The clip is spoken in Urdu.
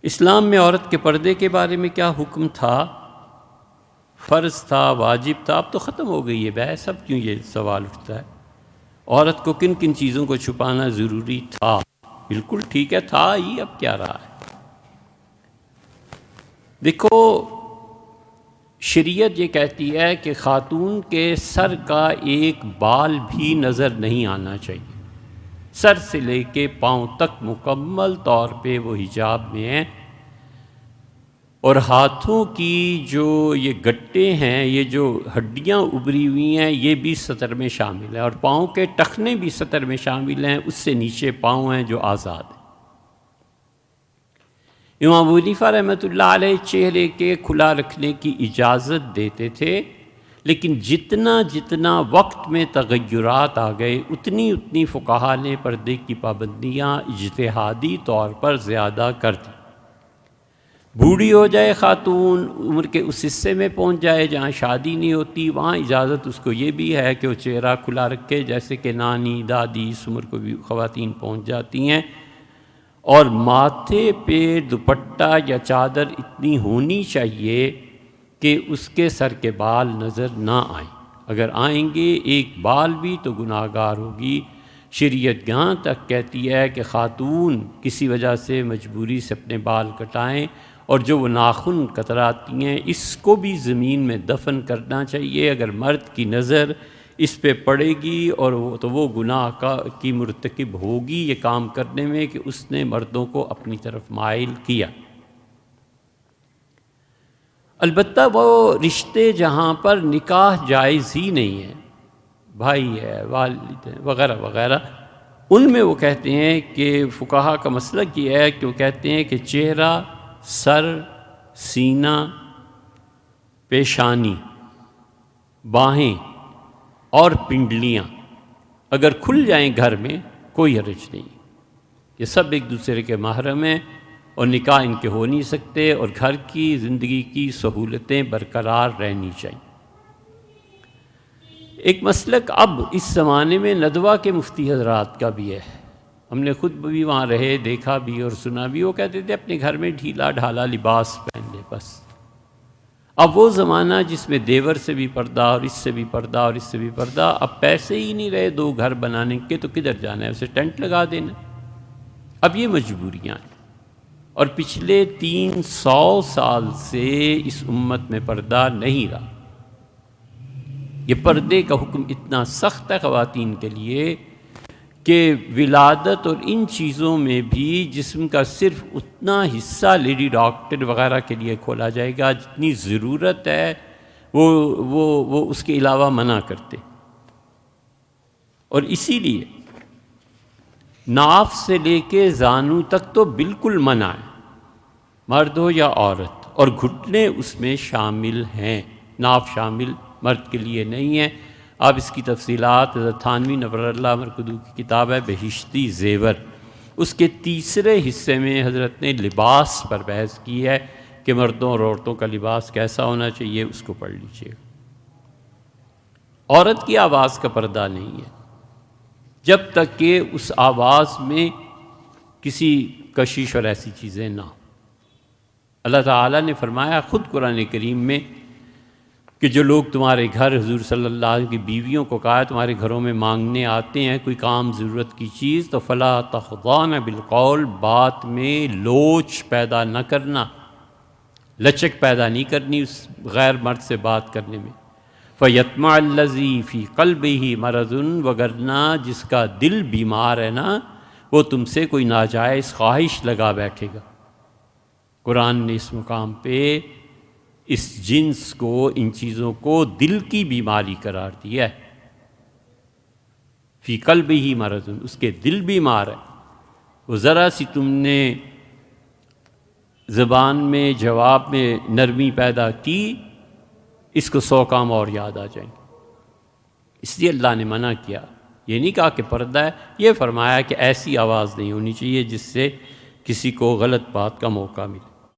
اسلام میں عورت کے پردے کے بارے میں کیا حکم تھا؟ فرض تھا، واجب تھا؟ اب تو ختم ہو گئی ہے بحث، اب کیوں یہ سوال اٹھتا ہے؟ عورت کو کن کن چیزوں کو چھپانا ضروری تھا؟ بالکل ٹھیک ہے، تھا ہی، اب کیا رہا ہے؟ دیکھو، شریعت یہ کہتی ہے کہ خاتون کے سر کا ایک بال بھی نظر نہیں آنا چاہیے، سر سے لے کے پاؤں تک مکمل طور پہ وہ حجاب میں ہیں، اور ہاتھوں کی جو یہ گٹے ہیں، یہ جو ہڈیاں ابری ہوئی ہیں، یہ بھی سطر میں شامل ہیں، اور پاؤں کے ٹخنے بھی سطر میں شامل ہیں، اس سے نیچے پاؤں ہیں جو آزاد ہیں۔ امام ابو حنیفہ رحمۃ اللہ علیہ چہرے کے کھلا رکھنے کی اجازت دیتے تھے، لیکن جتنا وقت میں تغیرات آ گئے، اتنی فقہا نے پردے کی پابندیاں اجتہادی طور پر زیادہ کر دی۔ بوڑھی ہو جائے خاتون، عمر کے اس حصے میں پہنچ جائے جہاں شادی نہیں ہوتی، وہاں اجازت اس کو یہ بھی ہے کہ وہ چہرہ کھلا رکھے، جیسے کہ نانی دادی اس عمر کو بھی خواتین پہنچ جاتی ہیں، اور ماتھے پہ دوپٹہ یا چادر اتنی ہونی چاہیے کہ اس کے سر کے بال نظر نہ آئیں، اگر آئیں گے ایک بال بھی تو گناہ گار ہوگی۔ شریعت یہاں تک کہتی ہے کہ خاتون کسی وجہ سے مجبوری سے اپنے بال کٹائیں، اور جو وہ ناخن کتراتی ہیں اس کو بھی زمین میں دفن کرنا چاہیے۔ اگر مرد کی نظر اس پہ پڑے گی اور تو وہ گناہ کی مرتکب ہوگی یہ کام کرنے میں کہ اس نے مردوں کو اپنی طرف مائل کیا۔ البتہ وہ رشتے جہاں پر نکاح جائز ہی نہیں ہے، بھائی ہے، والد ہے، وغیرہ وغیرہ، ان میں وہ کہتے ہیں کہ فقہا کا مسلک یہ ہے کہ وہ کہتے ہیں کہ چہرہ، سر، سینہ، پیشانی، باہیں اور پنڈلیاں اگر کھل جائیں گھر میں کوئی حرج نہیں، یہ سب ایک دوسرے کے محرم ہیں اور نکاح ان کے ہو نہیں سکتے، اور گھر کی زندگی کی سہولتیں برقرار رہنی چاہیے۔ ایک مسلک اب اس زمانے میں ندوہ کے مفتی حضرات کا بھی ہے، ہم نے خود بھی وہاں رہے، دیکھا بھی اور سنا بھی، وہ کہتے تھے اپنے گھر میں ڈھیلا ڈھالا لباس پہن لے بس۔ اب وہ زمانہ جس میں دیور سے بھی پردہ اور اس سے بھی پردہ اور اس سے بھی پردہ، اب پیسے ہی نہیں رہے دو گھر بنانے کے، تو کدھر جانا ہے؟ اسے ٹینٹ لگا دینا۔ اب یہ مجبوریاں ہیں، اور پچھلے 300 سال سے اس امت میں پردہ نہیں رہا۔ یہ پردے کا حکم اتنا سخت ہے خواتین کے لیے کہ ولادت اور ان چیزوں میں بھی جسم کا صرف اتنا حصہ لیڈی ڈاکٹر وغیرہ کے لیے کھولا جائے گا جتنی ضرورت ہے، وہ اس کے علاوہ منع کرتے، اور اسی لیے ناف سے لے کے زانو تک تو بالکل منع ہے، مرد ہو یا عورت، اور گھٹنے اس میں شامل ہیں، ناف شامل مرد کے لیے نہیں ہے۔ آپ اس کی تفصیلات حضرت تھانوی نور اللہ مرکدو کی کتاب ہے بہشتی زیور، اس کے تیسرے حصے میں حضرت نے لباس پر بحث کی ہے کہ مردوں اور عورتوں کا لباس کیسا ہونا چاہیے، اس کو پڑھ لیجیے۔ عورت کی آواز کا پردہ نہیں ہے جب تک کہ اس آواز میں کسی کشش اور ایسی چیزیں نہ ہوں۔ اللہ تعالیٰ نے فرمایا خود قرآن کریم میں کہ جو لوگ تمہارے گھر، حضور صلی اللہ علیہ وسلم کی بیویوں کو کہا تمہارے گھروں میں مانگنے آتے ہیں کوئی کام ضرورت کی چیز، تو فلا تخضعن بالقول، بات میں لوچ پیدا نہ کرنا، لچک پیدا نہیں کرنی اس غیر مرد سے بات کرنے میں۔ فَيَطْمَعَ الَّذِي فِي قَلْبِهِ مَرَضٌ، وگرنہ جس کا دل بیمار ہے نا، وہ تم سے کوئی ناجائز خواہش لگا بیٹھے گا۔ قرآن نے اس مقام پہ اس جنس کو، ان چیزوں کو دل کی بیماری قرار دیا ہے۔ فی قلبہ مرض، اس کے دل بیمار ہے، وہ ذرا سی تم نے زبان میں جواب میں نرمی پیدا کی، اس کو 100 کام اور یاد آ جائیں گے۔ اس لیے اللہ نے منع کیا، یہ نہیں کہا کہ پردہ ہے، یہ فرمایا کہ ایسی آواز نہیں ہونی چاہیے جس سے کسی کو غلط بات کا موقع ملے۔